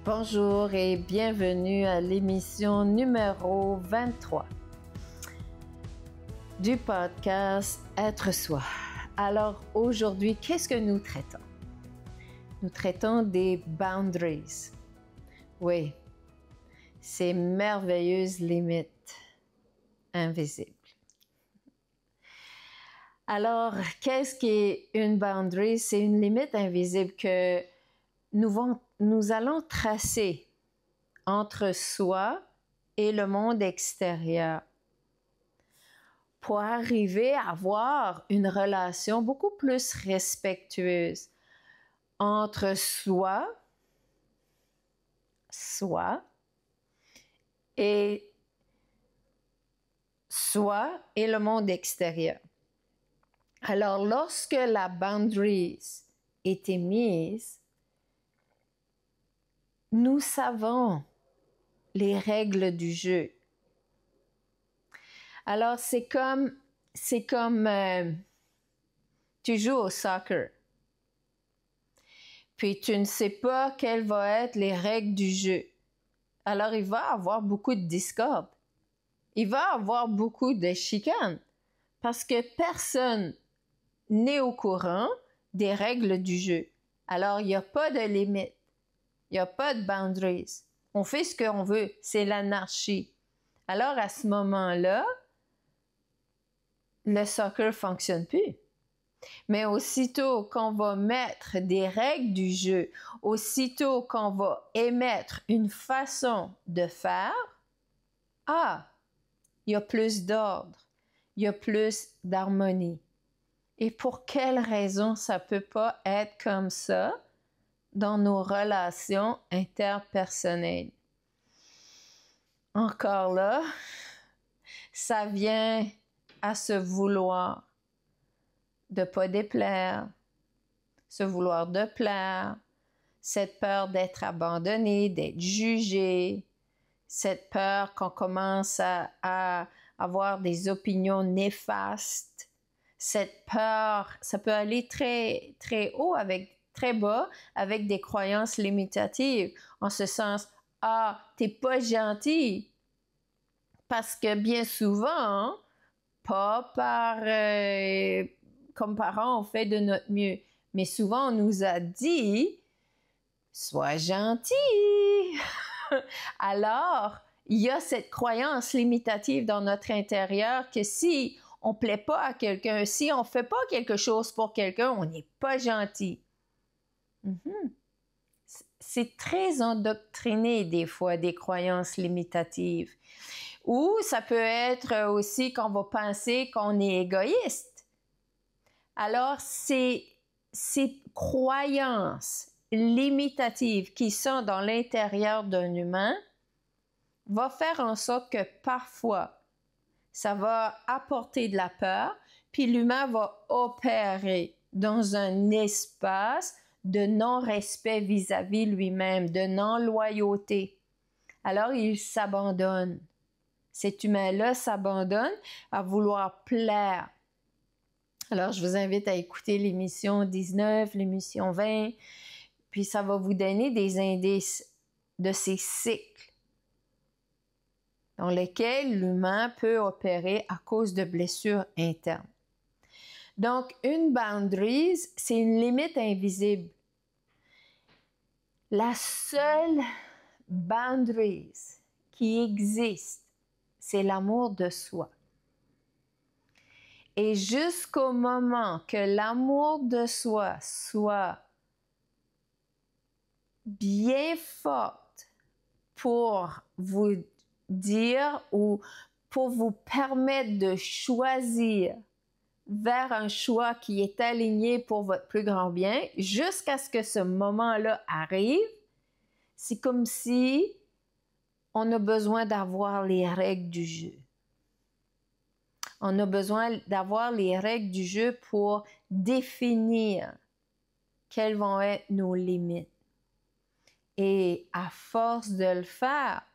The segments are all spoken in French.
Bonjour et bienvenue à l'émission numéro 23 du podcast Être Soi. Alors aujourd'hui, qu'est-ce que nous traitons? Nous traitons des boundaries. Oui, ces merveilleuses limites invisibles. Alors, qu'est-ce qu'est une boundary? C'est une limite invisible que nous allons tracer entre soi et le monde extérieur pour arriver à avoir une relation beaucoup plus respectueuse entre soi et le monde extérieur. Alors, lorsque la boundaries est émise, nous savons les règles du jeu. Alors, c'est comme tu joues au soccer. Puis tu ne sais pas quelles vont être les règles du jeu. Alors, il va y avoir beaucoup de discorde. Il va y avoir beaucoup de chicanes. Parce que personne n'est au courant des règles du jeu. Alors, il n'y a pas de limite. Il n'y a pas de boundaries. On fait ce qu'on veut. C'est l'anarchie. Alors, à ce moment-là, le soccer fonctionne plus. Mais aussitôt qu'on va mettre des règles du jeu, aussitôt qu'on va émettre une façon de faire, il y a plus d'ordre, il y a plus d'harmonie. Et pour quelle raison ça peut pas être comme ça dans nos relations interpersonnelles? Encore là, ça vient à se vouloir de pas déplaire, se vouloir de plaire, cette peur d'être abandonné, d'être jugé, cette peur qu'on commence à avoir des opinions néfastes, cette peur, ça peut aller très, très haut très bas avec des croyances limitatives, en ce sens, t'es pas gentil. Parce que bien souvent, pas comme parents, on fait de notre mieux. Mais souvent, on nous a dit, sois gentil. Alors, il y a cette croyance limitative dans notre intérieur que si on plaît pas à quelqu'un, si on fait pas quelque chose pour quelqu'un, on n'est pas gentil. C'est très endoctriné des fois, des croyances limitatives. Ou ça peut être aussi qu'on va penser qu'on est égoïste. Alors, ces croyances limitatives qui sont dans l'intérieur d'un humain va faire en sorte que parfois, ça va apporter de la peur, puis l'humain va opérer dans un espace de non-respect vis-à-vis lui-même, de non-loyauté. Alors, il s'abandonne. Cet humain-là s'abandonne à vouloir plaire. Alors, je vous invite à écouter l'émission 19, l'émission 20, puis ça va vous donner des indices de ces cycles dans lesquels l'humain peut opérer à cause de blessures internes. Donc, une boundary, c'est une limite invisible. La seule boundary qui existe, c'est l'amour de soi. Et jusqu'au moment que l'amour de soi soit bien forte pour vous dire ou pour vous permettre de choisir vers un choix qui est aligné pour votre plus grand bien, jusqu'à ce que ce moment-là arrive, c'est comme si on a besoin d'avoir les règles du jeu. On a besoin d'avoir les règles du jeu pour définir quelles vont être nos limites. Et à force de le faire,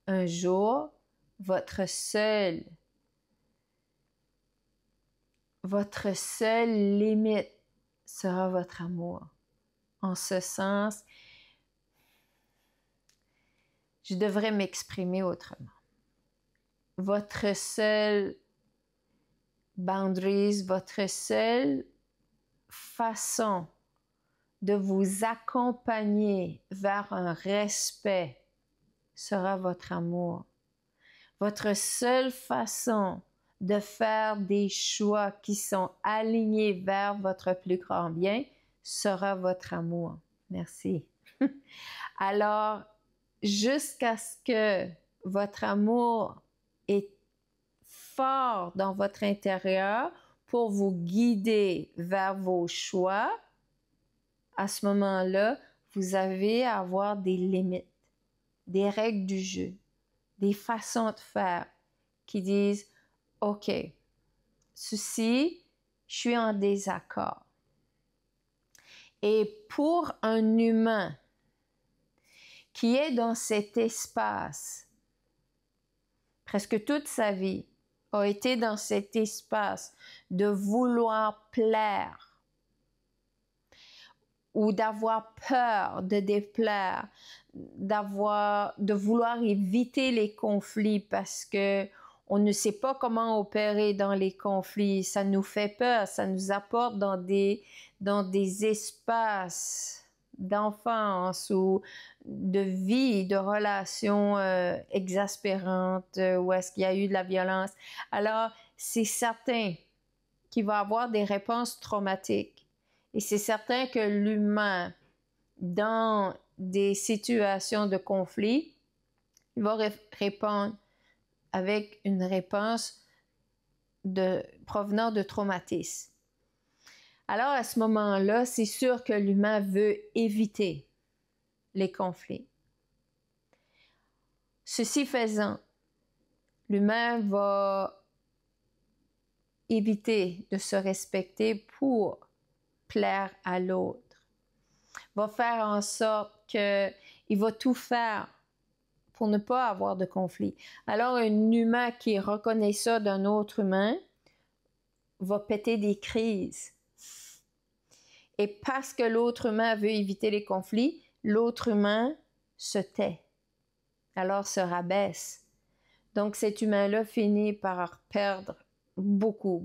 un jour, votre seule limite sera votre amour. En ce sens, je devrais m'exprimer autrement. Votre seule boundaries, votre seule façon de vous accompagner vers un respect sera votre amour. Votre seule façon de faire des choix qui sont alignés vers votre plus grand bien sera votre amour. Merci. Alors, jusqu'à ce que votre amour est fort dans votre intérieur pour vous guider vers vos choix, à ce moment-là, vous avez à avoir des limites, des règles du jeu, des façons de faire qui disent « OK, ceci, je suis en désaccord. » Et pour un humain qui est dans cet espace, presque toute sa vie, a été dans cet espace de vouloir plaire ou d'avoir peur de déplaire, de vouloir éviter les conflits parce que on ne sait pas comment opérer dans les conflits, ça nous fait peur, ça nous apporte dans des espaces d'enfance ou de vie, de relations exaspérantes, où est-ce qu'il y a eu de la violence. Alors, c'est certain qu'il va avoir des réponses traumatiques. Et c'est certain que l'humain, dans des situations de conflit, il va répondre avec une réponse provenant de traumatisme. Alors, à ce moment-là, c'est sûr que l'humain veut éviter les conflits. Ceci faisant, l'humain va éviter de se respecter pour plaire à l'autre, va faire en sorte qu'il va tout faire pour ne pas avoir de conflit. Alors, un humain qui reconnaît ça d'un autre humain va péter des crises. Et parce que l'autre humain veut éviter les conflits, l'autre humain se tait, alors se rabaisse. Donc, cet humain-là finit par perdre beaucoup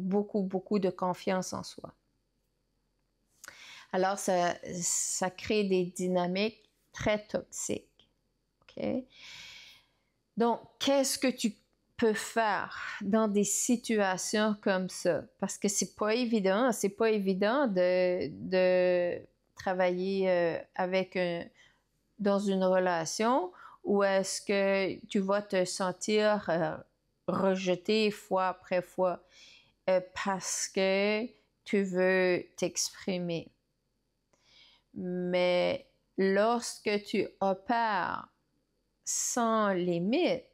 de confiance en soi. Alors, ça crée des dynamiques très toxiques. Okay? Donc, qu'est-ce que tu peux faire dans des situations comme ça? Parce que c'est pas évident de travailler dans une relation où est-ce que tu vas te sentir rejeté fois après fois parce que tu veux t'exprimer. Mais lorsque tu opères sans limite,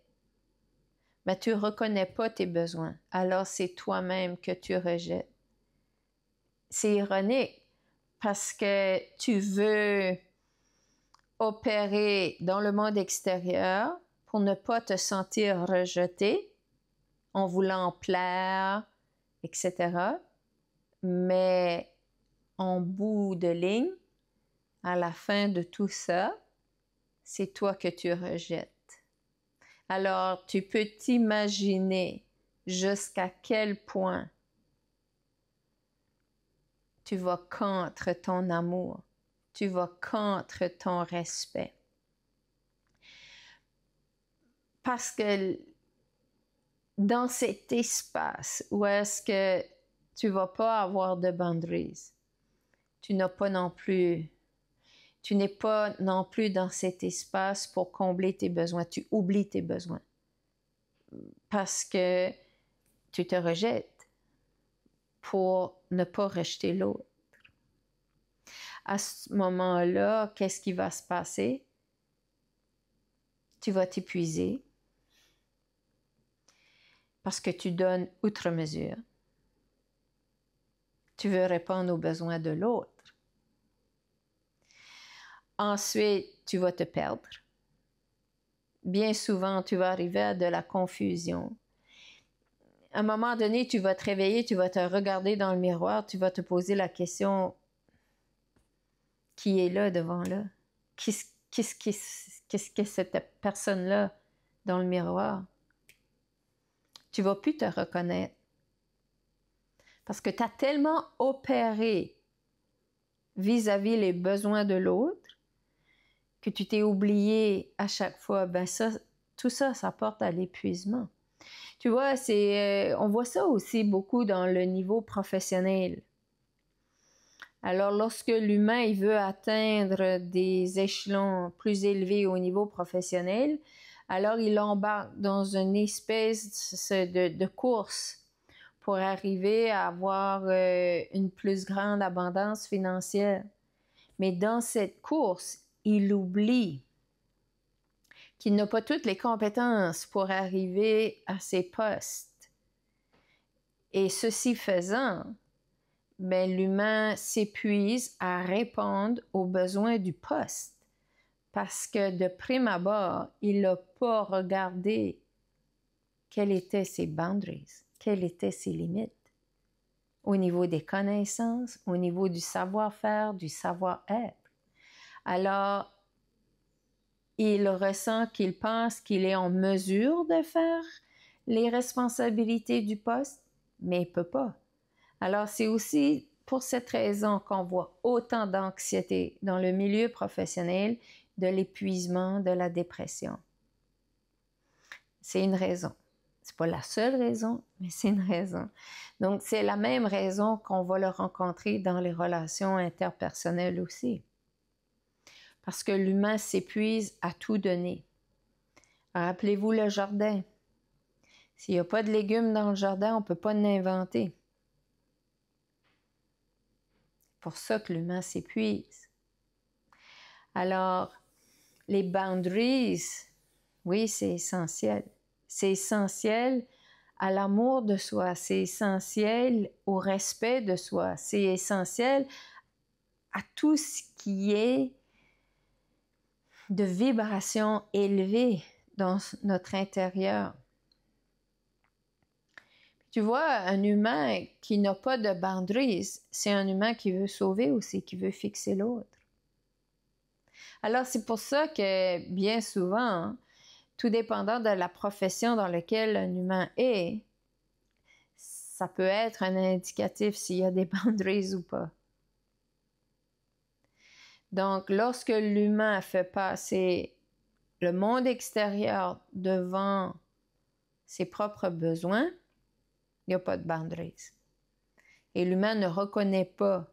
ben, tu ne reconnais pas tes besoins. Alors, c'est toi-même que tu rejettes. C'est ironique parce que tu veux opérer dans le monde extérieur pour ne pas te sentir rejeté en voulant plaire, etc. Mais en bout de ligne, à la fin de tout ça, c'est toi que tu rejettes. Alors, tu peux t'imaginer jusqu'à quel point tu vas contre ton amour, tu vas contre ton respect. Parce que dans cet espace où est-ce que tu ne vas pas avoir de boundaries, tu n'es pas non plus dans cet espace pour combler tes besoins. Tu oublies tes besoins parce que tu te rejettes pour ne pas rejeter l'autre. À ce moment-là, qu'est-ce qui va se passer? Tu vas t'épuiser parce que tu donnes outre mesure. Tu veux répondre aux besoins de l'autre. Ensuite, tu vas te perdre. Bien souvent, tu vas arriver à de la confusion. À un moment donné, tu vas te réveiller, tu vas te regarder dans le miroir, tu vas te poser la question, qui est là devant là? Qu'est-ce qu'est-ce que cette personne-là dans le miroir? Tu ne vas plus te reconnaître. Parce que tu as tellement opéré vis-à-vis les besoins de l'autre que tu t'es oublié à chaque fois. Ben ça, tout ça, ça porte à l'épuisement. Tu vois, on voit ça aussi beaucoup dans le niveau professionnel. Alors, lorsque l'humain il veut atteindre des échelons plus élevés au niveau professionnel, alors il embarque dans une espèce de course pour arriver à avoir une plus grande abondance financière. Mais dans cette course, il oublie qu'il n'a pas toutes les compétences pour arriver à ses postes. Et ceci faisant, ben, l'humain s'épuise à répondre aux besoins du poste parce que de prime abord, il n'a pas regardé quelles étaient ses boundaries, quelles étaient ses limites au niveau des connaissances, au niveau du savoir-faire, du savoir-être. Alors, il ressent qu'il pense qu'il est en mesure de faire les responsabilités du poste, mais il ne peut pas. Alors, c'est aussi pour cette raison qu'on voit autant d'anxiété dans le milieu professionnel, de l'épuisement, de la dépression. C'est une raison. Ce n'est pas la seule raison, mais c'est une raison. Donc, c'est la même raison qu'on va le rencontrer dans les relations interpersonnelles aussi. Parce que l'humain s'épuise à tout donner. Rappelez-vous le jardin. S'il n'y a pas de légumes dans le jardin, on ne peut pas l'inventer. C'est pour ça que l'humain s'épuise. Alors, les boundaries, oui, c'est essentiel. C'est essentiel à l'amour de soi, c'est essentiel au respect de soi, c'est essentiel à tout ce qui est de vibration élevée dans notre intérieur. Tu vois, un humain qui n'a pas de boundaries, c'est un humain qui veut sauver aussi, qui veut fixer l'autre. Alors, c'est pour ça que bien souvent, tout dépendant de la profession dans laquelle un humain est, ça peut être un indicatif s'il y a des boundaries ou pas. Donc, lorsque l'humain fait passer le monde extérieur devant ses propres besoins, il n'y a pas de boundaries. Et l'humain ne reconnaît pas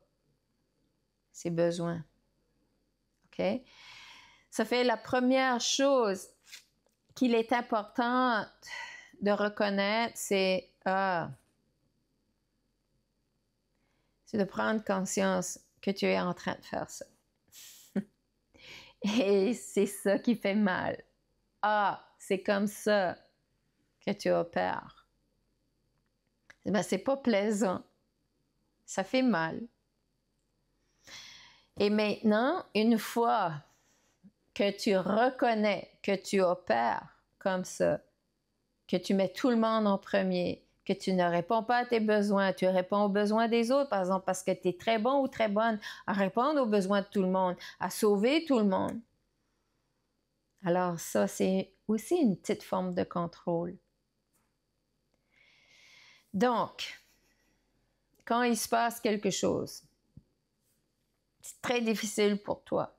ses besoins. OK? Ça fait la première chose qu'il est important de reconnaître, c'est de prendre conscience que tu es en train de faire ça. Et c'est ça qui fait mal. C'est comme ça que tu opères. Ben, c'est pas plaisant. Ça fait mal. Et maintenant, une fois que tu reconnais que tu opères comme ça, que tu mets tout le monde en premier, que tu ne réponds pas à tes besoins, tu réponds aux besoins des autres, par exemple, parce que tu es très bon ou très bonne à répondre aux besoins de tout le monde, à sauver tout le monde. Alors ça, c'est aussi une petite forme de contrôle. Donc, quand il se passe quelque chose, c'est très difficile pour toi.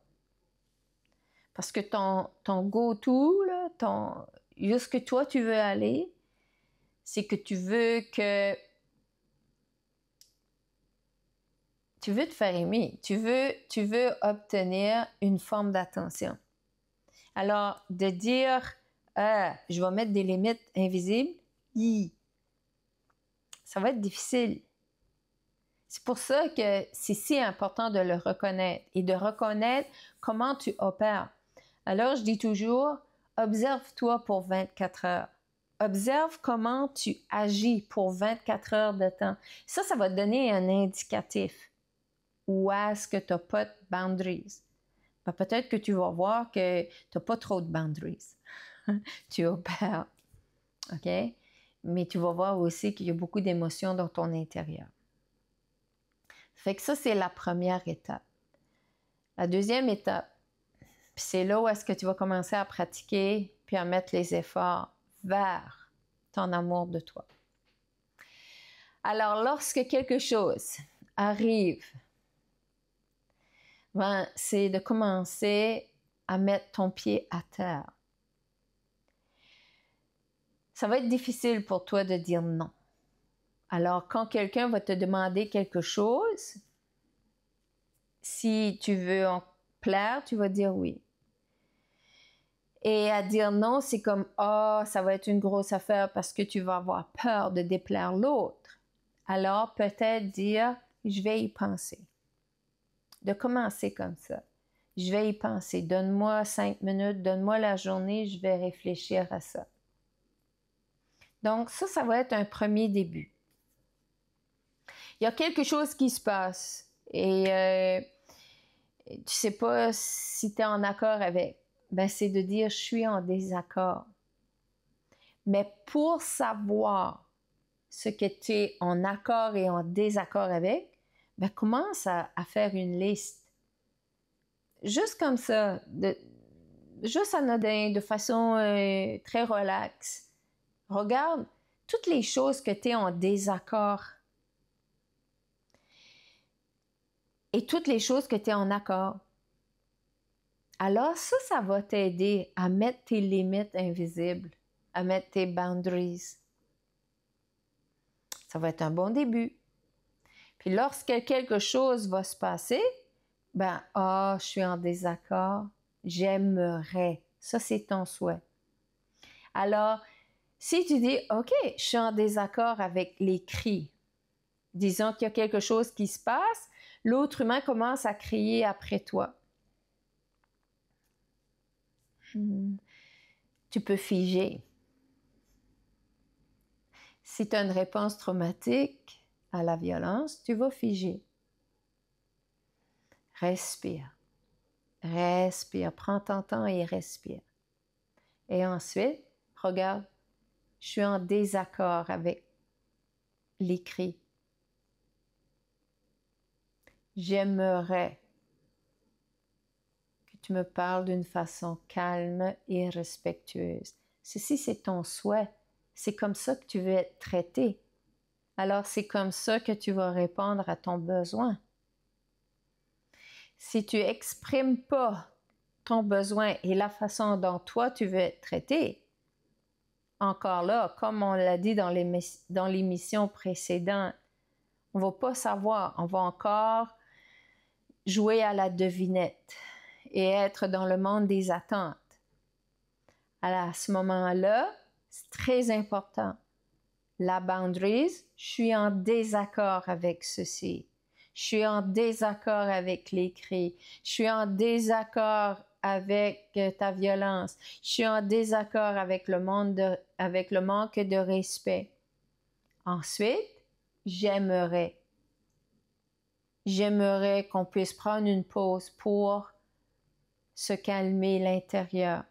Parce que ton go-to, jusque toi tu veux aller, c'est que tu veux te faire aimer. Tu veux obtenir une forme d'attention. Alors, de dire, je vais mettre des limites invisibles, ça va être difficile. C'est pour ça que c'est si important de le reconnaître et de reconnaître comment tu opères. Alors, je dis toujours, observe-toi pour 24 heures. Observe comment tu agis pour 24 heures de temps. Ça va te donner un indicatif. Où est-ce que tu n'as pas de boundaries? Ben, peut-être que tu vas voir que tu n'as pas trop de boundaries. Tu opères. OK? Mais tu vas voir aussi qu'il y a beaucoup d'émotions dans ton intérieur. Fait que ça, c'est la première étape. La deuxième étape, Puis c'est là où est-ce que tu vas commencer à pratiquer, puis à mettre les efforts vers ton amour de toi. Alors, lorsque quelque chose arrive, ben, c'est de commencer à mettre ton pied à terre. Ça va être difficile pour toi de dire non. Alors, quand quelqu'un va te demander quelque chose, si tu veux en plaire, tu vas dire oui. Et à dire non, c'est comme « Ah, ça va être une grosse affaire parce que tu vas avoir peur de déplaire l'autre. » Alors, peut-être dire « Je vais y penser. » De commencer comme ça. Je vais y penser. Donne-moi 5 minutes, donne-moi la journée, je vais réfléchir à ça. Donc, ça va être un premier début. Il y a quelque chose qui se passe et tu ne sais pas si tu es en accord avec. Ben, c'est de dire « je suis en désaccord ». Mais pour savoir ce que tu es en accord et en désaccord avec, ben, commence à faire une liste. Juste comme ça, juste anodin, de façon très relaxe. Regarde toutes les choses que tu es en désaccord et toutes les choses que tu es en accord. Alors ça va t'aider à mettre tes limites invisibles, à mettre tes boundaries. Ça va être un bon début. Puis lorsque quelque chose va se passer, ben, je suis en désaccord, j'aimerais. Ça, c'est ton souhait. Alors, si tu dis, OK, je suis en désaccord avec les cris, disons qu'il y a quelque chose qui se passe, l'autre humain commence à crier après toi. Tu peux figer. Si tu as une réponse traumatique à la violence, tu vas figer. Respire. Respire. Prends ton temps et respire. Et ensuite, regarde, je suis en désaccord avec les cris. J'aimerais que tu me parles d'une façon calme et respectueuse. Ceci, c'est ton souhait. C'est comme ça que tu veux être traité. Alors, c'est comme ça que tu vas répondre à ton besoin. Si tu n'exprimes pas ton besoin et la façon dont toi tu veux être traité, encore là, comme on l'a dit dans l'émission précédente, on ne va pas savoir, on va encore jouer à la devinette et être dans le monde des attentes. Alors, à ce moment-là, c'est très important. La boundaries, je suis en désaccord avec ceci. Je suis en désaccord avec les cris. Je suis en désaccord avec ta violence. Je suis en désaccord avec le manque de respect. Ensuite, j'aimerais qu'on puisse prendre une pause pour se calmer l'intérieur.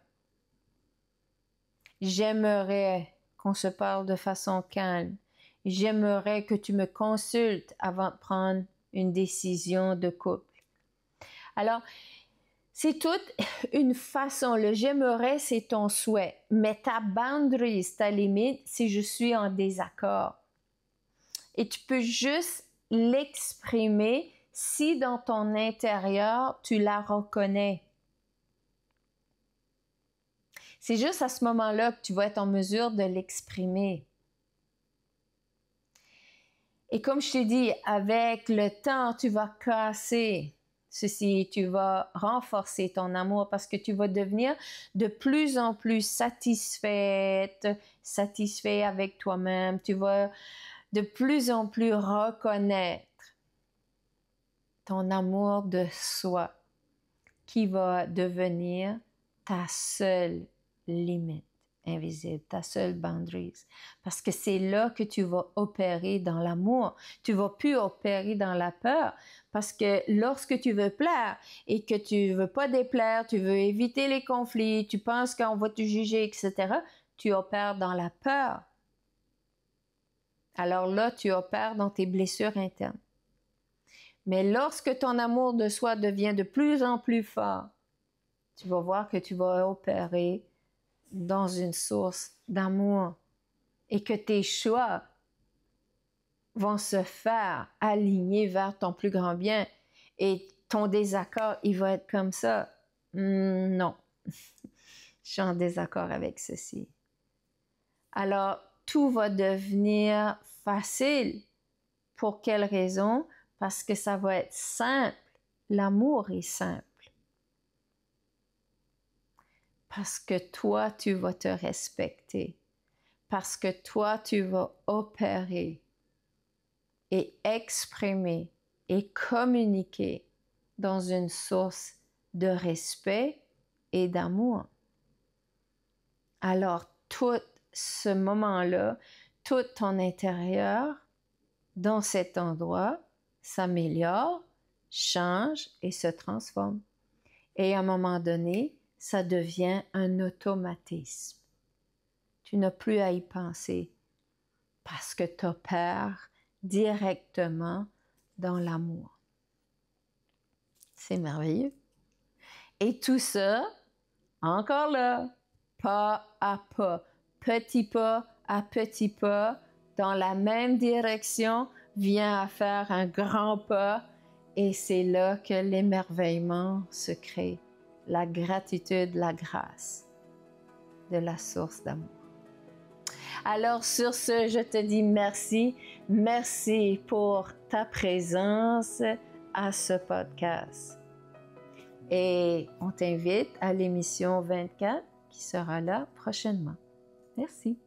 J'aimerais qu'on se parle de façon calme. J'aimerais que tu me consultes avant de prendre une décision de couple. Alors, c'est toute une façon. Le j'aimerais, c'est ton souhait. Mais ta boundary, ta limite, c'est je suis en désaccord. Et tu peux juste l'exprimer si dans ton intérieur, tu la reconnais. C'est juste à ce moment-là que tu vas être en mesure de l'exprimer. Et comme je t'ai dit, avec le temps, tu vas casser ceci, tu vas renforcer ton amour parce que tu vas devenir de plus en plus satisfait avec toi-même. Tu vas de plus en plus reconnaître ton amour de soi qui va devenir ta seule limite invisible, ta seule boundaries. Parce que c'est là que tu vas opérer dans l'amour. Tu ne vas plus opérer dans la peur. Parce que lorsque tu veux plaire et que tu ne veux pas déplaire, tu veux éviter les conflits, tu penses qu'on va te juger, etc., tu opères dans la peur. Alors là, tu opères dans tes blessures internes. Mais lorsque ton amour de soi devient de plus en plus fort, tu vas voir que tu vas opérer dans une source d'amour et que tes choix vont se faire aligner vers ton plus grand bien et ton désaccord, il va être comme ça. Non, je suis en désaccord avec ceci. Alors, tout va devenir facile. Pour quelle raison? Parce que ça va être simple. L'amour est simple. Parce que toi, tu vas te respecter. Parce que toi, tu vas opérer et exprimer et communiquer dans une source de respect et d'amour. Alors, tout ce moment-là, tout ton intérieur, dans cet endroit, s'améliore, change et se transforme. Et à un moment donné, ça devient un automatisme. Tu n'as plus à y penser parce que tu opères directement dans l'amour. C'est merveilleux. Et tout ça, encore là, pas à pas, petit pas à petit pas, dans la même direction, vient à faire un grand pas et c'est là que l'émerveillement se crée, la gratitude, la grâce de la source d'amour. Alors sur ce, je te dis merci, merci pour ta présence à ce podcast. Et on t'invite à l'émission 24 qui sera là prochainement. Merci.